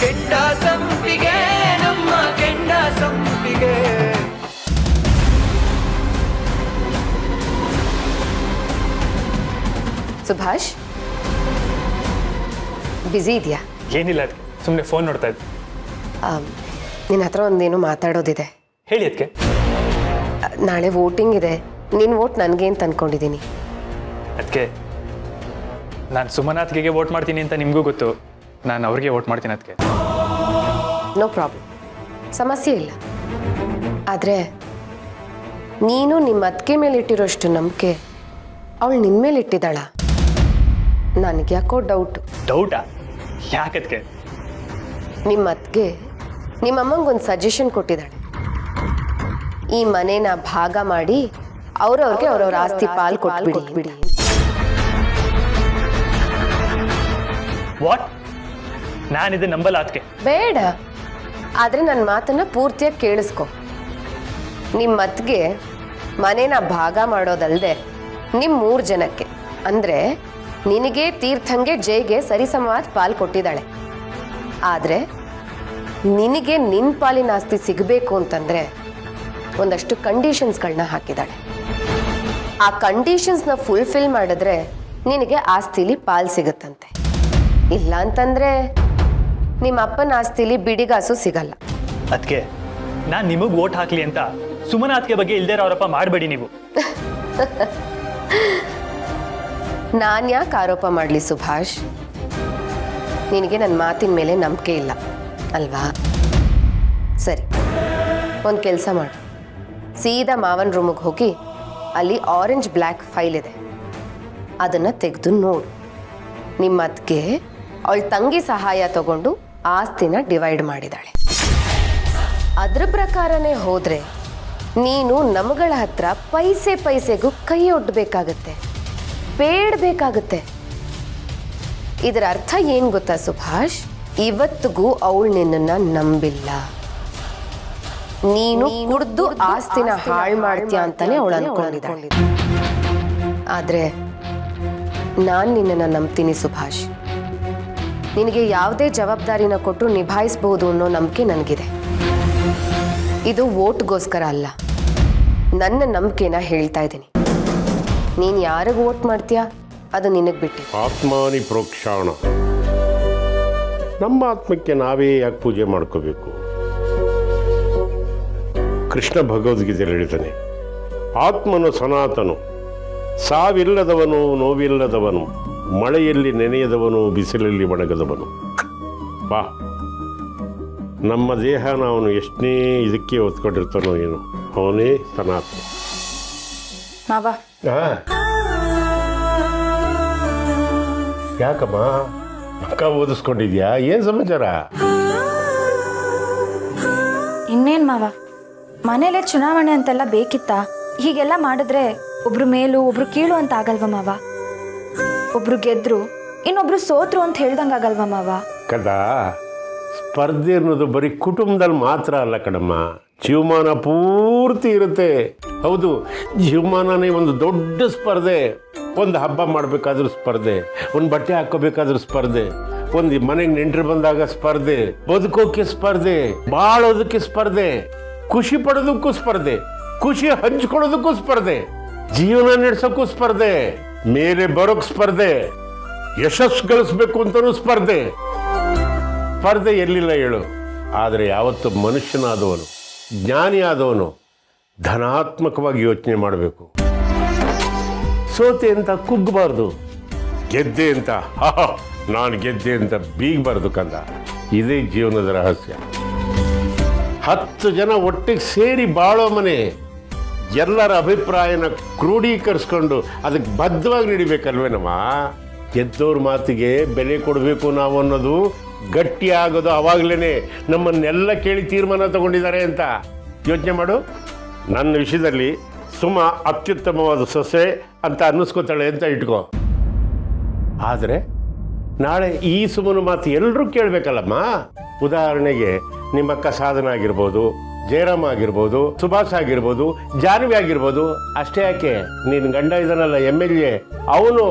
ಕೆಂಡ ಸಂಪಿಗೆ ನಮ್ಮ ಕೆಂಡ ಸಂಪಿಗೆ. ಸುಭಾಷ್, ಬ್ಯುಸಿ ಇದೆಯಾ? ಏನಿಲ್ಲ, ಅದಕ್ಕೆ ಸುಮ್ಮನೆ ಫೋನ್ ನೋಡ್ತಾ ಇದ್ದೆ. ನಿನ್ನ ಹತ್ರ ಒಂದೇನು ಮಾತಾಡೋದಿದೆ. ಹೇಳಿ ಅದಕ್ಕೆ. ನಾಳೆ ವೋಟಿಂಗ್ ಇದೆ, ನಿನ್ನ ವೋಟ್ ನನಗೆ ಅಂತ ಅಂದ್ಕೊಂಡಿದ್ದೀನಿ. ಅದಕ್ಕೆ ನಾನು ಸುಮನಾಥ್ಗೆ ವೋಟ್ ಮಾಡ್ತೀನಿ ಅಂತ ನಿಮಗೂ ಗೊತ್ತು, ನಾನು ಅವ್ರಿಗೆ ವೋಟ್ ಮಾಡ್ತೀನಿ. ಅದಕ್ಕೆ ನೋ ಪ್ರಾಬ್ಲಮ್, ಸಮಸ್ಯೆ ಇಲ್ಲ. ಆದರೆ ನೀನು ನಿಮ್ಮ ಅತ್ತಿಗೆ ಮೇಲೆ ಇಟ್ಟಿರೋಷ್ಟು ನಂಬಿಕೆ ಅವಳು ನಿನ್ನ ಮೇಲೆ ಇಟ್ಟಿದ್ದಾಳ? ನನಗೆ ಯಾಕೋ ಡೌಟಾ? ಯಾಕದಕ್ಕೆ? ನಿಮ್ಮ ಅತ್ತಿಗೆ ನಿಮ್ಮ ಅಮ್ಮಂಗೊಂದು ಸಜೆಷನ್ ಕೊಟ್ಟಿದ್ದಾಳೆ. ಈ ಮನೇನ ಭಾಗ ಮಾಡಿ ಅವ್ರವ್ರ ಆಸ್ತಿ ಪಾಲು ಕೊಟ್ಬಿಡಿ. ವಾಟ್? ನಾನಿದೆ ನಂಬಲ್ಲ ಅದಕ್ಕೆ. ಬೇಡ, ಆದರೆ ನನ್ನ ಮಾತನ್ನ ಪೂರ್ತಿಯಾಗಿ ಕೇಳಿಸ್ಕೊ. ನಿಮ್ಮ ಅತ್ತಿಗೆ ಮನೇನ ಭಾಗ ಮಾಡೋದಲ್ಲದೆ ನಿಮ್ಮ 3 ಜನಕ್ಕೆ ಅಂದರೆ ನಿನಗೆ, ತೀರ್ಥಂಗೆ, ಜೈಗೆ ಸರಿಸಮವಾದ ಪಾಲು ಕೊಟ್ಟಿದ್ದಾಳೆ. ಆದರೆ ನಿನಗೆ ನಿನ್ನ ಪಾಲಿನ ಆಸ್ತಿ ಸಿಗಬೇಕು ಅಂತಂದರೆ ಒಂದಷ್ಟು ಕಂಡೀಷನ್ಸ್ಗಳನ್ನ ಹಾಕಿದ್ದಾಳೆ. ಆ ಕಂಡೀಷನ್ಸ್ನ ಫುಲ್ಫಿಲ್ ಮಾಡಿದ್ರೆ ನಿನಗೆ ಆಸ್ತಿಲಿ ಪಾಲು ಸಿಗುತ್ತಂತೆ. ಇಲ್ಲ ಅಂತಂದರೆ ನಿಮ್ಮ ಅಪ್ಪನ ಆಸ್ತಿಲಿ ಬಿಡಿಗಾಸು ಸಿಗಲ್ಲ. ಅದಕ್ಕೆ ನಾನು ನಿಮಗೆ ವೋಟ್ ಹಾಕ್ಲಿ ಅಂತ ಸುಮನಾಥ್ಗೆ ಬಗ್ಗೆ ಇಲ್ದೇ ಅವರಪ್ಪ ಮಾಡಬೇಡಿ ನೀವು. ನಾನು ಯಾಕೆ ಆರೋಪ ಮಾಡಲಿ ಸುಭಾಷ್? ನಿನಗೆ ನನ್ನ ಮಾತಿನ ಮೇಲೆ ನಂಬಿಕೆ ಇಲ್ಲ ಅಲ್ವಾ? ಸರಿ, ಒಂದು ಕೆಲಸ ಮಾಡು. ಸೀದಾ ಮಾವನ ರೂಮಿಗೆ ಹೋಗಿ ಅಲ್ಲಿ ಆರೆಂಜ್ ಬ್ಲ್ಯಾಕ್ ಫೈಲ್ ಇದೆ, ಅದನ್ನು ತೆಗೆದು ನೋಡು. ನಿಮ್ಮ ಅತ್ತಿಗೆ ಅವಳ ತಂಗಿ ಸಹಾಯ ತಗೊಂಡು ಆಸ್ತಿನ ಡಿವೈಡ್ ಮಾಡಿದಾಳೆ. ಅದ್ರ ಪ್ರಕಾರನೇ ಹೋದರೆ ನೀನು ನಮಗಳ ಹತ್ರ ಪೈಸೆಗೂ ಕೈ ಒಡ್ಡಬೇಕಾಗತ್ತೆ, ಬೇಡಬೇಕಾಗತ್ತೆ. ಇದರ ಅರ್ಥ ಏನು ಗೊತ್ತಾ ಸುಭಾಷ್? ಇವತ್ತಿಗೂ ಅವಳು ನಿನ್ನನ್ನು ನಂಬಿಲ್ಲ. ನೀನು ಕುಡ್ದು ಆಸ್ತಿನ ಹಾಳು ಮಾಡ್ತೀಯ ಅಂತಾನೆ ಅವಳು ಅನ್ಕೊಂಡಿದ್ದಾಳೆ. ಆದರೆ ನಾನು ನಿನ್ನನ್ನು ನಂಬ್ತೀನಿ ಸುಭಾಷ್. ನಿನಗೆ ಯಾವುದೇ ಜವಾಬ್ದಾರಿನ ಕೊಟ್ಟು ನಿಭಾಯಿಸಬಹುದು ಅನ್ನೋ ನಂಬಿಕೆ ನನಗಿದೆ. ಇದು ವೋಟ್ಗೋಸ್ಕರ ಅಲ್ಲ, ನನ್ನ ನಂಬಿಕೆನ ಹೇಳ್ತಾ ಇದ್ದೀನಿ. ನೀನು ಯಾರಿಗೆ ವೋಟ್ ಮಾಡ್ತೀಯಾ ಅದು ನಿನಗೆ ಬಿಟ್ಟು. ಆತ್ಮಾನಿ ಪ್ರೋಕ್ಷಾಣ. ನಮ್ಮ ಆತ್ಮಕ್ಕೆ ನಾವೇ ಯಾಕೆ ಪೂಜೆ ಮಾಡ್ಕೋಬೇಕು? ಕೃಷ್ಣ ಭಗವದ್ಗೀತೆಯಲ್ಲಿ ಹೇಳ್ತಾನೆ, ಆತ್ಮನು ಸನಾತನು, ಸಾವಿಲ್ಲದವನು, ನೋವಿಲ್ಲದವನು, ಮಳೆಯಲ್ಲಿ ನೆನೆಯದವನು, ಬಿಸಿಲಲ್ಲಿ ಒಣಗದವನು. ಬಾ, ನಮ್ಮ ದೇಹನ ಅವನು ಎಷ್ಟನೇ ಇದಕ್ಕೆ ಒತ್ಕೊಂಡಿರ್ತಾನೋ ಏನು, ಅವನೇ ಸನಾತನ. ಮಾವ, ಯಾಕಮ್ಮ ಅಕ್ಕ ಓದಿಸ್ಕೊಂಡಿದ್ಯಾ? ಏನು ಸಮಾಚಾರ? ಇನ್ನೇನ್ ಮಾವ, ಮನೇಲೆ ಚುನಾವಣೆ ಅಂತೆಲ್ಲ ಬೇಕಿತ್ತಾ? ಹೀಗೆಲ್ಲ ಮಾಡಿದ್ರೆ ಒಬ್ರು ಮೇಲು ಒಬ್ರು ಕೀಳು ಅಂತ ಆಗಲ್ವ ಮಾವ? ಒಬ್ರು ಗೆದ್ರು ಇನ್ನೊಬ್ರು ಸೋತ್ರು ಅಂತ ಹೇಳ್ದಂಗಾಗಲ್ವ ಮಾವ? ಕದಾ, ಸ್ಪರ್ಧೆ ಅನ್ನೋದು ಬರೀ ಕುಟುಂಬದಲ್ಲಿ ಮಾತ್ರ ಅಲ್ಲ ಕಣಮ್ಮ, ಜೀವಮಾನ ಪೂರ್ತಿ ಇರುತ್ತೆ. ಹೌದು, ಜೀವಮಾನನೇ ಒಂದು ದೊಡ್ಡ ಸ್ಪರ್ಧೆ. ಒಂದು ಹಬ್ಬ ಮಾಡಬೇಕಾದ್ರೂ ಸ್ಪರ್ಧೆ, ಒಂದು ಬಟ್ಟೆ ಹಾಕೋಬೇಕಾದ್ರೂ ಸ್ಪರ್ಧೆ, ಒಂದು ಮನೆಗೆ ನೆಂಟರು ಬಂದಾಗ ಸ್ಪರ್ಧೆ, ಬದುಕೋಕೆ ಸ್ಪರ್ಧೆ, ಬಾಳೋದಕ್ಕೆ ಸ್ಪರ್ಧೆ, ಖುಷಿ ಪಡೋದಕ್ಕೂ ಸ್ಪರ್ಧೆ, ಖುಷಿ ಹಂಚ್ಕೊಳ್ಳೋದಕ್ಕೂ ಸ್ಪರ್ಧೆ, ಜೀವನ ನಡೆಸೋಕ್ಕೂ ಸ್ಪರ್ಧೆ, ಮೇಲೆ ಬರೋಕ್ ಸ್ಪರ್ಧೆ, ಯಶಸ್ಸು ಗಳಿಸ್ಬೇಕು ಅಂತಲೂ ಸ್ಪರ್ಧೆ. ಸ್ಪರ್ಧೆ ಎಲ್ಲಿಲ್ಲ ಹೇಳು? ಆದರೆ ಯಾವತ್ತು ಮನುಷ್ಯನಾದವನು, ಜ್ಞಾನಿ ಆದವನು ಧನಾತ್ಮಕವಾಗಿ ಯೋಚನೆ ಮಾಡಬೇಕು. ಸೋತೆ ಅಂತ ಕುಗ್ಗಬಾರ್ದು, ಗೆದ್ದೆ ಅಂತ ನಾನು ಗೆದ್ದೆ ಅಂತ ಬೀಗಬಾರ್ದು ಕಂದ. ಇದೇ ಜೀವನದ ರಹಸ್ಯ. 10 ಜನ ಒಟ್ಟಿಗೆ ಸೇರಿ ಬಾಳೋ ಮನೆ, ಎಲ್ಲರ ಅಭಿಪ್ರಾಯನ ಕ್ರೋಢೀಕರಿಸ್ಕೊಂಡು ಅದಕ್ಕೆ ಬದ್ಧವಾಗಿ ನಡಿಬೇಕಲ್ವೇನಮ್ಮ? ಗೆದ್ದವ್ರ ಮಾತಿಗೆ ಬೆಲೆ ಕೊಡಬೇಕು ನಾವು ಅನ್ನೋದು ಗಟ್ಟಿ ಆಗೋದು ಅವಾಗಲೇ. ನಮ್ಮನ್ನೆಲ್ಲ ಕೇಳಿ ತೀರ್ಮಾನ ತಗೊಂಡಿದ್ದಾರೆ ಅಂತ ಯೋಚನೆ ಮಾಡು. ನನ್ನ ವಿಷಯದಲ್ಲಿ ಸುಮ ಅತ್ಯುತ್ತಮವಾದ ಸೊಸೆ ಅಂತ ಅನ್ನಿಸ್ಕೋತಾಳೆ ಅಂತ ಇಟ್ಕೋ. ಆದರೆ ನಾಳೆ ಈ ಸುಮನ ಮಾತು ಎಲ್ಲರೂ ಕೇಳಬೇಕಲ್ಲಮ್ಮ. ಉದಾಹರಣೆಗೆ ನಿಮ್ಮಕ್ಕ ಸಾಧನ ಆಗಿರ್ಬೋದು, ಜಯರಾಮ್ ಆಗಿರ್ಬೋದು, ಸುಭಾಷ್ ಆಗಿರ್ಬೋದು, ಜಾನ್ವಿ ಆಗಿರ್ಬೋದು. ಅಷ್ಟೇ ಯಾಕೆ, ನಿನ್ನ ಗಂಡ ಇದನ್ನಲ್ಲ MLA, ಅವನು.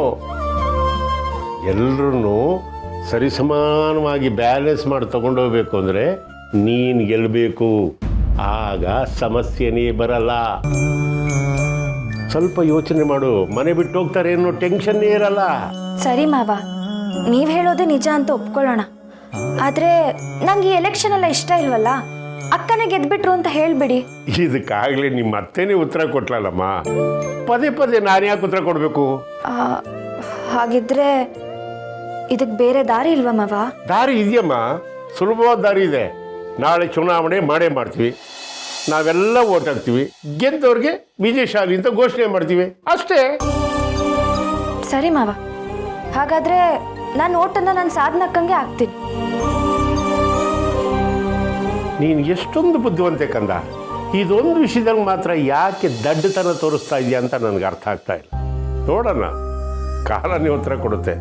ಎಲ್ಲರೂ ಸರಿಸಮಾನವಾಗಿ ಬ್ಯಾಲೆನ್ಸ್ ಮಾಡಿ ತಗೊಂಡೋಗ್ಬೇಕು ಅಂದರೆ ನೀನು ಗೆಲ್ಲಬೇಕು. ಆಗ ಸಮಸ್ಯೆನೇ ಬರಲ್ಲ. ಸ್ವಲ್ಪ ಯೋಚನೆ ಮಾಡು. ಮನೆ ಬಿಟ್ಟು ಹೋಗ್ತಾರೆ ಅನ್ನೋ ಟೆನ್ಷನ್ನೇ ಇರಲ್ಲ. ಸರಿ ಮಾವ, ನೀವು ಹೇಳೋದು ನಿಜ ಅಂತ ಒಪ್ಕೊಳ್ಳೋಣ. ಆದರೆ ನಂಗೆ ಈ ಎಲೆಕ್ಷನ್ ಎಲ್ಲ ಇಷ್ಟ ಇಲ್ವಲ್ಲ. ಅಕ್ಕನೇ ಗೆದ್ಬಿಟ್ರು ಅಂತ ಹೇಳ್ಬಿಡಿ. ಇದಕ್ಕಾಗಲೇ ನಿಮ್ಮ ಅತ್ತೆನೇ ಉತ್ತರ ಕೊಟ್ಲಲ್ಲಮ್ಮ. ಪದೇ ಪದೇ ನಾನು ಯಾಕೆ ಉತ್ತರ ಕೊಡಬೇಕು? ಹಾಗಿದ್ರೆ ಇದಕ್ಕೆ ಬೇರೆ ದಾರಿ ಇಲ್ವಾ ಮಾವ? ದಾರಿ ಇದೆಯಮ್ಮ, ಸುಲಭವಾದ ದಾರಿ ಇದೆ. ನಾಳೆ ಚುನಾವಣೆ ಮಾಡೇ ಮಾಡ್ತೀವಿ. ನಾವೆಲ್ಲ ಓಟ್ ಹಾಕ್ತೀವಿ. ಗೆದ್ದವ್ರಿಗೆ ವಿಜಯಶಾಲಿ ಅಂತ ಘೋಷಣೆ ಮಾಡ್ತೀವಿ, ಅಷ್ಟೇ. ಸರಿ ಮಾವ, ಹಾಗಾದ್ರೆ ನಾನು ಓಟನ್ನು ನನ್ನ ಸಾಧನಕ್ಕಂಗೆ ಹಾಕ್ತೀನಿ. ನೀನು ಎಷ್ಟೊಂದು ಬುದ್ಧಿವಂತೆ ಕಂದ. ಇದೊಂದು ವಿಷಯದಲ್ಲಿ ಮಾತ್ರ ಯಾಕೆ ದಡ್ಡತನ ತೋರಿಸ್ತಾ ಇದೆಯಾ ಅಂತ ನನಗೆ ಅರ್ಥ ಆಗ್ತಾ ಇಲ್ಲ. ನೋಡೋಣ, ಕಾಲನೇ ಉತ್ತರ ಕೊಡುತ್ತೆ.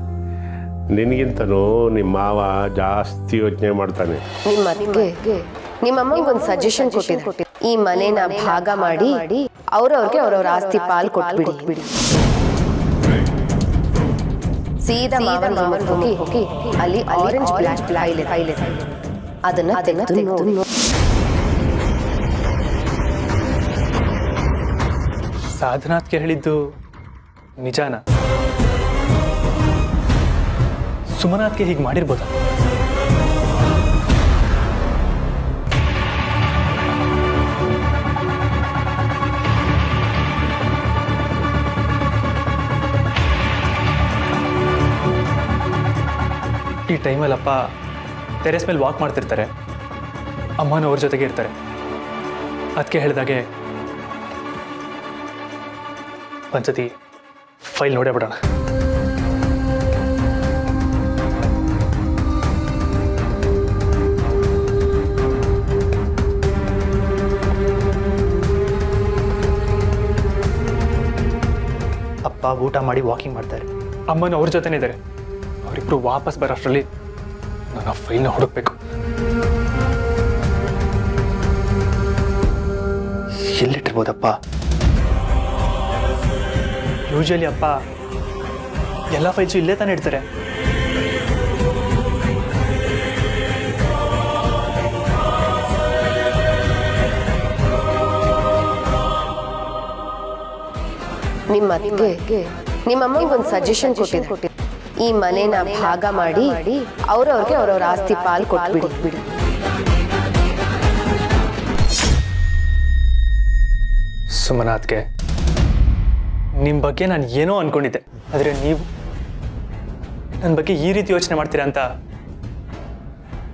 ನಿನಗಿಂತನೂ ನಿಮ್ಮ ಮಾವ ಜಾಸ್ತಿ ಯೋಚನೆ ಮಾಡ್ತಾನೆ. ನಿಮ್ಮ ಅತ್ತಿಗೆ ನಿಮ್ಮಮ್ಮಂಗೆ ಒಂದು ಸಜೆಷನ್ ಕೊಟ್ಟಿದ್ದೆ. ಈ ಮನೇನ ಭಾಗ ಮಾಡಿ ಅವ್ರವ್ರಿಗೆ ಅವ್ರವ್ರ ಆಸ್ತಿ ಪಾಲ್ ಕೊಟ್ಬಿಡಿ. ಸೀದಾ ಮಾವನ ರೂಮಿಗೆ ಹೋಗಿ ಅಲ್ಲಿ ಆರೆಂಜ್ ಬ್ಲಾಕ್ ಫೈಲ್ ಅದನ್ನ ತೆಗೆದು ಸಾಧನಾತ್ಗೆ ಹೇಳಿದ್ದು ನಿಜಾನ? ಸುಮನಾತ್ಗೆ ಹೀಗೆ ಮಾಡಿರ್ಬೋದಾ? ಈ ಟೈಮಲ್ಲಪ್ಪ ಟೆರೆಸ್ ಮೇಲೆ ವಾಕ್ ಮಾಡ್ತಿರ್ತಾರೆ. ಅಮ್ಮನೂ ಅವ್ರ ಜೊತೆಗೆ ಇರ್ತಾರೆ. ಅದಕ್ಕೆ ಹೇಳಿದಾಗೆ ಒಂದ್ಸತಿ ಫೈಲ್ ನೋಡೇ ಬಿಡೋಣ. ಅಪ್ಪ ಊಟ ಮಾಡಿ ವಾಕಿಂಗ್ ಮಾಡ್ತಾರೆ. ಅಮ್ಮನೂ ಅವ್ರ ಜೊತೆನೇ ಇದ್ದಾರೆ. ಅವರಿಬ್ರು ವಾಪಸ್ ಬರೋಷ್ಟರಲ್ಲಿ ನಾನು ಆ ಫೈಲ್ನ ಹುಡುಕ್ಬೇಕು. ಎಲ್ಲಿಟ್ಟಿರ್ಬೋದಪ್ಪ? ಯೂಶಲಿ ಅಪ್ಪ ಎಲ್ಲ ಫೈಲ್ಸು ಇಲ್ಲೇ ತಾನೇ ಇಡ್ತಾರೆ. ನಿಮ್ಮ ಅತ್ತಿಗೆ ನಿಮ್ಮಮ್ಮಂಗೆ ಒಂದು ಸಜೆಷನ್ ಕೊಟ್ಟಿದ್ದೆ. ಈ ಮನೇನ ಭಾಗ ಮಾಡಿ ಅವ್ರವ್ರಿಗೆ ಅವ್ರವ್ರ ಆಸ್ತಿ ಪಾಲ್ ಕೊಟ್ಬಿಡಿ. ಸುಮನಾಥ್ಗೆ ನಿಮ್ಮ ಬಗ್ಗೆ ನಾನು ಏನೋ ಅನ್ಕೊಂಡಿದ್ದೆ, ಆದರೆ ನೀವು ನನ್ನ ಬಗ್ಗೆ ಈ ರೀತಿ ಯೋಚನೆ ಮಾಡ್ತೀರಾ ಅಂತ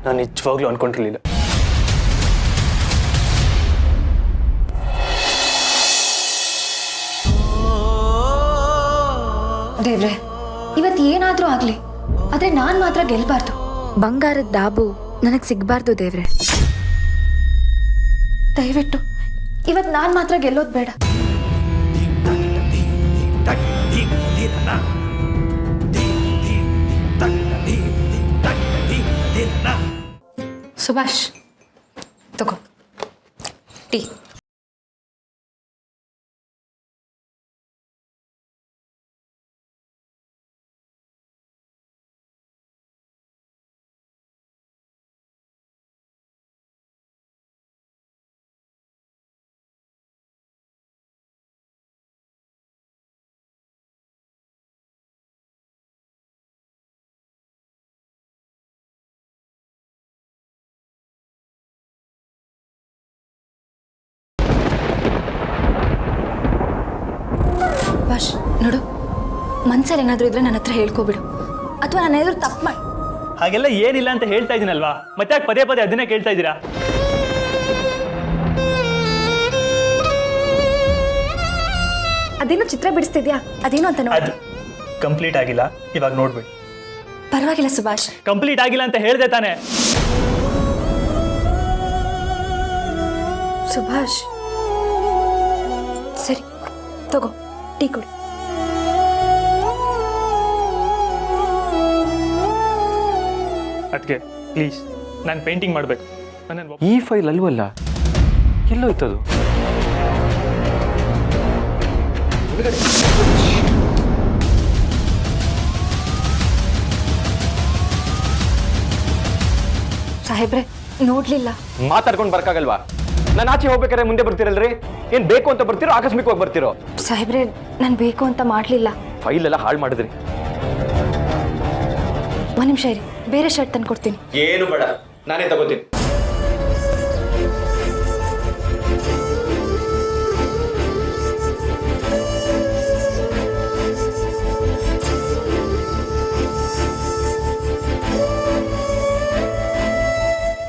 ನಾನು ನಿಜವಾಗ್ಲೂ ಅನ್ಕೊಂಡಿರ್ಲಿಲ್ಲ. ದೇವ್ರೆ, ಇವತ್ತು ಏನಾದರೂ ಆಗಲಿ, ಆದರೆ ನಾನು ಮಾತ್ರ ಗೆಲ್ಬಾರ್ದು. ಬಂಗಾರದ ಡಾಬು ನನಗೆ ಸಿಗಬಾರ್ದು ದೇವ್ರೆ. ದಯವಿಟ್ಟು ಇವತ್ತು ನಾನು ಮಾತ್ರ ಗೆಲ್ಲೋದು ಬೇಡ. ಸುಭಾಷ್, ತಗೋ ಟೀ. ಸುಭಾಷ್, ನೋಡು, ಮನ್ಸಲ್ಲಿ ಏನಾದರೂ ಇದ್ರೆ ನನ್ನ ಹತ್ರ ಹೇಳ್ಕೊಬಿಡು, ಅಥವಾ ನಾನು ಏನಾದರೂ ತಪ್ಪು ಮಾಡಿ. ಹಾಗೆಲ್ಲ ಏನಿಲ್ಲ ಅಂತ ಹೇಳ್ತಾ ಇದ್ದೀನಲ್ವಾ, ಮತ್ತೆ ಯಾಕೆ ಪದೇ ಪದೇ ಅದನ್ನೇ ಕೇಳ್ತಾ ಇದ್ದೀರಾ? ಅದೇನೋ ಚಿತ್ರ ಬಿಡಿಸ್ತಿದ್ಯಾ, ಅದೇನು ಅಂತ ನೋಡಿ. ಅದು ಕಂಪ್ಲೀಟ್ ಆಗಿಲ್ಲ, ಇವಾಗ ನೋಡ್ಬೇಡಿ. ಪರವಾಗಿಲ್ಲ ಸುಭಾಷ್, ಕಂಪ್ಲೀಟ್ ಆಗಿಲ್ಲ ಅಂತ ಹೇಳ್ದೆ ತಾನೆ. ಸುಭಾಷ್ ಸರಿ, ತಗೋ ಟೀ ಕುಡಿ. ಅದಕ್ಕೆ ಪ್ಲೀಸ್, ನಾನು ಪೇಂಟಿಂಗ್ ಮಾಡಬೇಕು. ಈ ಫೈಲ್ ಅಲ್ವಲ್ಲ, ಎಲ್ಲೋಯ್ತದು? ಸಾಹೇಬ್ರೆ ನೋಡ್ಲಿಲ್ಲ. ಮಾತಾಡ್ಕೊಂಡು ಬರ್ಕಾಗಲ್ವಾ? ನಾನು ಆಚೆ ಹೋಗ್ಬೇಕಾದ್ರೆ ಮುಂದೆ ಬರ್ತೀರಲ್ರಿ? ಏನ್ ಬೇಕು ಅಂತ ಬರ್ತಿರೋ ಆಕಸ್ಮಿಕವಾಗಿ ಬರ್ತಿರೋ? ಸಾಹೇಬ್ರೆ ನಾನು ಬೇಕು ಅಂತ ಮಾಡ್ಲಿಲ್ಲ. ಫೈಲ್ ಎಲ್ಲ ಹಾಳು ಮಾಡಿದ್ರಿ. ಒಂದ್ ನಿಮಿಷ ಇರಿ, ಬೇರೆ ಶರ್ಟ್ ತಂದು ಕೊಡ್ತೀನಿ. ಏನು ಬೇಡ, ನಾನೇ ತಗೋತೀನಿ.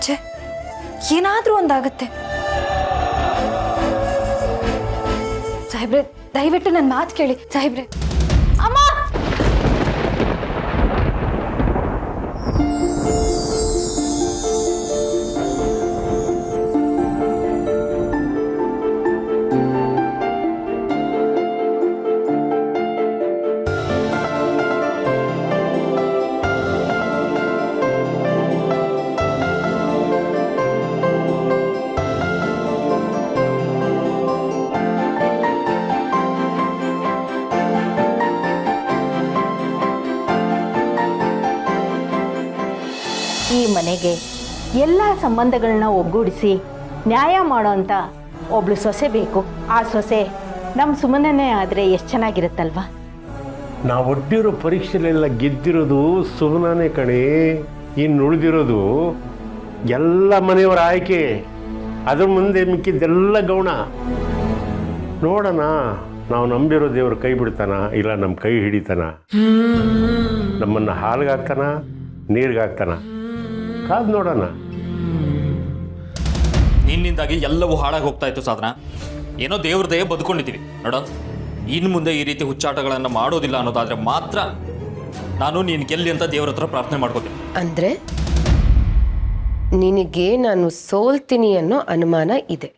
ಛೇ, ಏನಾದ್ರೂ ಒಂದಾಗತ್ತೆ. ಸಾಹೇಬ್ರೆ ದಯವಿಟ್ಟು ನನ್ನ ಮಾತು ಕೇಳಿ. ಸಾಹೇಬ್ರೆ, ಅಮ್ಮ ಈ ಮನೆಗೆ ಎಲ್ಲ ಸಂಬಂಧಗಳನ್ನ ಒಗ್ಗೂಡಿಸಿ ನ್ಯಾಯ ಮಾಡೋಂಥ ಒಬ್ಳು ಸೊಸೆ ಬೇಕು. ಆ ಸೊಸೆ ನಮ್ಮ ಸುಮ್ಮನೆ ಆದರೆ ಎಷ್ಟು ಚೆನ್ನಾಗಿರುತ್ತಲ್ವ? ನಾವು ಒಡ್ಡಿರೋ ಪರೀಕ್ಷೆಲೆಲ್ಲ ಗೆದ್ದಿರೋದು ಸುಮ್ಮನೆ ಕಣೆ. ಇನ್ನು ಉಳಿದಿರೋದು ಎಲ್ಲ ಮನೆಯವರ ಆಯ್ಕೆ. ಅದ್ರ ಮುಂದೆ ಮಿಕ್ಕಿದ್ದೆಲ್ಲ ಗೌಣ. ನೋಡೋಣ, ನಾವು ನಂಬಿರೋ ದೇವ್ರ ಕೈ ಬಿಡ್ತಾನ, ಇಲ್ಲ ನಮ್ಮ ಕೈ ಹಿಡಿತಾನ, ನಮ್ಮನ್ನು ಹಾಲ್ಗಾಗ್ತಾನ, ನೀರಿಗಾಗ್ತಾನ, ಕಾದು ನೋಡೋಣ. ನಿನ್ನಿಂದಾಗಿ ಎಲ್ಲವೂ ಹಾಳಾಗಿ ಹೋಗ್ತಾ ಇತ್ತು ಸಾಧನ. ಏನೋ ದೇವ್ರದೇ ಬದುಕೊಂಡಿದ್ದೀವಿ ನೋಡ. ಇನ್ನು ಮುಂದೆ ಈ ರೀತಿ ಹುಚ್ಚಾಟಗಳನ್ನು ಮಾಡೋದಿಲ್ಲ ಅನ್ನೋದಾದ್ರೆ ಮಾತ್ರ ನಾನು ನೀನು ಗೆಲ್ಲಿ ಅಂತ ದೇವ್ರ ಹತ್ರ ಪ್ರಾರ್ಥನೆ ಮಾಡ್ಕೋತೀನಿ. ಅಂದ್ರೆ ನಿನಗೆ ನಾನು ಸೋಲ್ತೀನಿ ಅನ್ನೋ ಅನುಮಾನ ಇದೆ?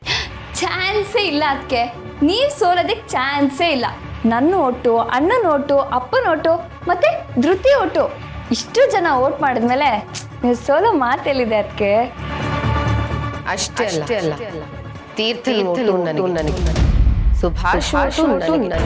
ಚಾನ್ಸೇ ಇಲ್ಲ ಅದಕ್ಕೆ. ನೀವು ಸೋಲೋದಕ್ಕೆ ಚಾನ್ಸೇ ಇಲ್ಲ. ನನ್ನ ಓಟು, ಅಣ್ಣನ ಓಟು, ಅಪ್ಪನ ಓಟು ಮತ್ತೆ ಧೃತಿ ಓಟು, ಇಷ್ಟು ಜನ ಓಟ್ ಮಾಡಿದ್ಮೇಲೆ ನೀವು ಸೋಲೋ ಮಾತೆಲ್ಲಿದೆ ಅದಕ್ಕೆ? ಅಷ್ಟೇ ಅಲ್ಲ, ತೀರ್ಥ ನನಗೆ, ಸುಭಾಷ್ ನನಗೆ.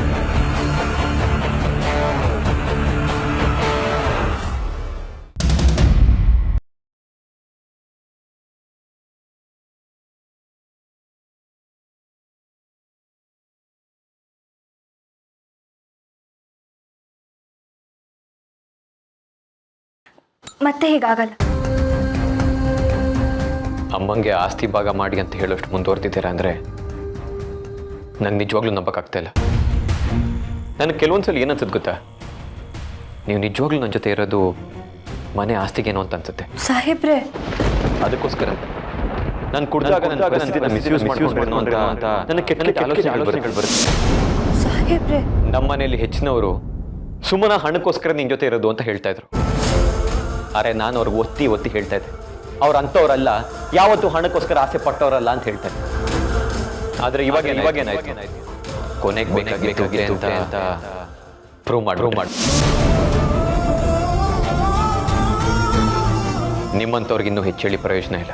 ಮತ್ತೆ ಹೀಗಾಗಲ್ಲ. ಅಮ್ಮಂಗೆ ಆಸ್ತಿ ಭಾಗ ಮಾಡಿ ಅಂತ ಹೇಳೋಷ್ಟು ಮುಂದುವರೆದಿದ್ದೀರಾ ಅಂದರೆ ನಂಗೆ ನಿಜವಾಗ್ಲೂ ನಂಬಕ್ಕಾಗ್ತಾ ಇಲ್ಲ. ನನಗೆ ಕೆಲವೊಂದ್ಸಲ ಏನನ್ಸುತ್ತೆ ಗೊತ್ತಾ, ನೀವು ನಿಜವಾಗ್ಲೂ ನನ್ನ ಜೊತೆ ಇರೋದು ಮನೆ ಆಸ್ತಿಗೇನೋ ಅಂತ ಅನ್ಸುತ್ತೆ. ಸಾಹೇಬ್ರೆ, ಅದಕ್ಕೋಸ್ಕರ ನಾನು ಕುಡ್ದಾಗ ಮಿಸ್ಯೂಸ್ ಮಾಡ್ಕೊಂಡು ಅಂತ ನನಗೆ ಕೆಟ್ಟ ಆಲೋಚನೆಗಳು ಬರುತ್ತೆ. ಸಾಹೇಬ್ರೆ, ನಮ್ಮ ಮನೆಯಲ್ಲಿ ಹೆಚ್ಚಿನವರು ಸುಮ್ಮನ ಹಣಕ್ಕೋಸ್ಕರ ನಿನ್ನ ಜೊತೆ ಇರೋದು ಅಂತ ಹೇಳ್ತಾ ಇದ್ರು. ಅರೆ ನಾನು ಅವ್ರಿಗೆ ಒತ್ತಿ ಹೇಳ್ತಾ ಇದ್ದೆ, ಅವ್ರು ಅಂಥವ್ರಲ್ಲ, ಯಾವತ್ತೂ ಹಣಕ್ಕೋಸ್ಕರ ಆಸೆ ಪಟ್ಟವರಲ್ಲ ಅಂತ ಹೇಳ್ತಾರೆ. ಆದರೆ ಇವಾಗೇನಾಯ್ತು, ಕೊನೆಗೆ ಬೇಕಾಗಿತ್ತು ಅಂತ ಪ್ರೂವ್ ಮಾಡಿ ನಿಮ್ಮಂಥವ್ರಿಗೆ ಇನ್ನೂ ಹೆಚ್ಚು ಹೇಳಿ ಪ್ರಯೋಜನ ಇಲ್ಲ.